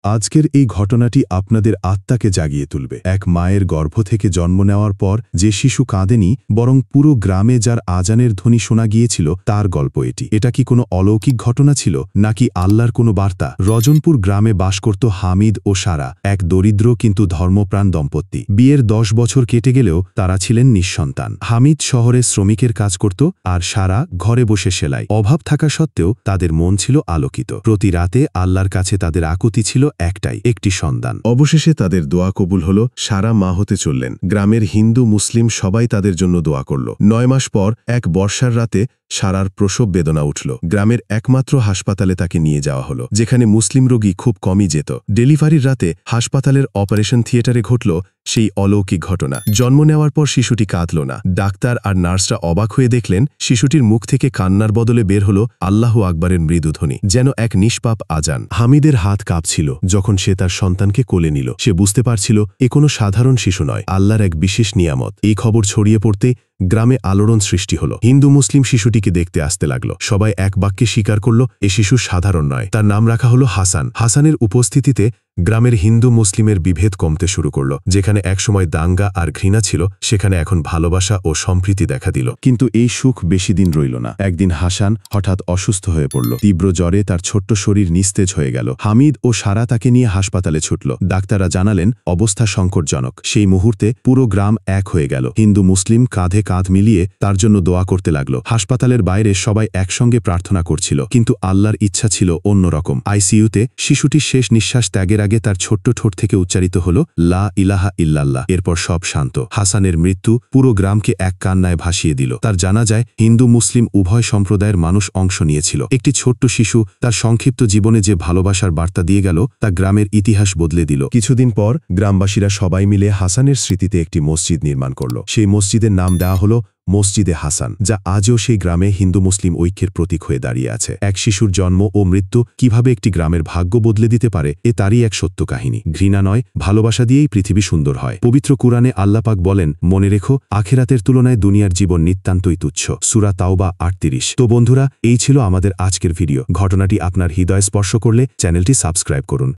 আজকের এই ঘটনাটি আপনাদের আত্মাকে জাগিয়ে তুলবে। এক মায়ের গর্ভ থেকে জন্ম নেওয়ার পর যে শিশু কাঁদেনি, বরং পুরো গ্রামে যার আজানের ধ্বনি শোনা গিয়েছিল, তার গল্প এটি। এটা কি কোনো অলৌকিক ঘটনা ছিল, নাকি আল্লাহর কোনো বার্তা? রজনপুর গ্রামে বাস করত হামিদ ও সারা, এক দরিদ্র কিন্তু ধর্মপ্রাণ দম্পতি। বিয়ের 10 বছর কেটে গেলেও তারা ছিলেন নিঃসন্তান। হামিদ শহরে শ্রমিকের কাজ করত, আর সারা ঘরে বসে সেলাই। অভাব থাকা সত্ত্বেও তাদের মন ছিল আলোকিত। প্রতি রাতে আল্লাহর কাছে তাদের আকুতি ছিল একটি সন্তান। অবশেষে তাদের দোয়া কবুল হল। সারা মা হতে চললেন। গ্রামের হিন্দু মুসলিম সবাই তাদের জন্য দোয়া করল। 9 মাস পর এক বর্ষার রাতে সারার প্রসব বেদনা উঠল। গ্রামের একমাত্র হাসপাতালে তাকে নিয়ে যাওয়া হলো, যেখানে মুসলিম রোগী খুব কমই যেত। ডেলিভারির রাতে হাসপাতালের অপারেশন থিয়েটারে ঘটল সেই অলৌকিক ঘটনা। জন্ম নেওয়ার পর শিশুটি কাঁদল না। ডাক্তার আর নার্সরা অবাক হয়ে দেখলেন শিশুটির মুখ থেকে কান্নার বদলে বের হল আল্লাহু আকবরের মৃদুধ্বনি, যেন এক নিষ্পাপ আজান। হামিদের হাত কাঁপছিল যখন সে তার সন্তানকে কোলে নিল। সে বুঝতে পারছিল এ কোনো সাধারণ শিশু নয়, আল্লাহর এক বিশেষ নিয়ামত। এই খবর ছড়িয়ে পড়তে গ্রামে আলোড়ন সৃষ্টি হল। হিন্দু মুসলিম শিশুটিকে দেখতে আসতে লাগলো। সবাই এক বাক্যে স্বীকার করল এ শিশু সাধারণ নয়। তার নাম রাখা হলো হাসান। হাসানের উপস্থিতিতে গ্রামের হিন্দু মুসলিমের বিভেদ কমতে শুরু করল। যেখানে একসময় দাঙ্গা আর ঘৃণা ছিল, সেখানে এখন ভালোবাসা ও সম্প্রীতি দেখা দিল। কিন্তু এই সুখ বেশি দিন রইল না। একদিন হাসান হঠাৎ অসুস্থ হয়ে পড়ল। তীব্র জ্বরে তার ছোট্ট শরীর নিস্তেজ হয়ে গেল। হামিদ ও সারা তাকে নিয়ে হাসপাতালে ছুটল। ডাক্তাররা জানালেন অবস্থা সংকটজনক। সেই মুহূর্তে পুরো গ্রাম এক হয়ে গেল। হিন্দু মুসলিম কাঁধে কাঁধ মিলিয়ে তার জন্য দোয়া করতে লাগলো। হাসপাতালের বাইরে সবাই একসঙ্গে প্রার্থনা করছিল, কিন্তু আল্লাহর ইচ্ছা ছিল অন্যরকম। আইসিইউতে শিশুটির শেষ নিঃশ্বাস ত্যাগের আগে তার ছোট্ট ঠোঁট থেকে উচ্চারিত হল লা ইলাহা ইল্লাল্লাহ। এরপর সব শান্ত। হাসানের মৃত্যু পুরো গ্রামকে এক কান্নায় ভাসিয়ে দিল। তার জানাজায় হিন্দু মুসলিম উভয় সম্প্রদায়ের মানুষ অংশ নিয়েছিল। একটি ছোট্ট শিশু তার সংক্ষিপ্ত জীবনে যে ভালোবাসার বার্তা দিয়ে গেল, তা গ্রামের ইতিহাস বদলে দিল। কিছুদিন পর গ্রামবাসীরা সবাই মিলে হাসানের স্মৃতিতে একটি মসজিদ নির্মাণ করল। সেই মসজিদের নাম দেওয়া হল মসজিদে হাসান, যা আজও সেই গ্রামে হিন্দু মুসলিম ঐক্যের প্রতীক হয়ে দাঁড়িয়ে আছে। এক শিশুর জন্ম ও মৃত্যু কিভাবে একটি গ্রামের ভাগ্য বদলে দিতে পারে, তারই এক সত্য কাহিনী। ঘৃণা নয়, ভালোবাসা দিয়েই পৃথিবী সুন্দর হয়। পবিত্র কুরআনে আল্লাহ পাক বলেন, মনে রেখো আখিরাতের তুলনায় দুনিয়ার জীবন নিতান্তই তুচ্ছ। সূরা তাওবা 38। তো বন্ধুরা, এই ছিল আমাদের আজকের ভিডিও। ঘটনাটি আপনার হৃদয় স্পর্শ করলে চ্যানেলটি সাবস্ক্রাইব করুন।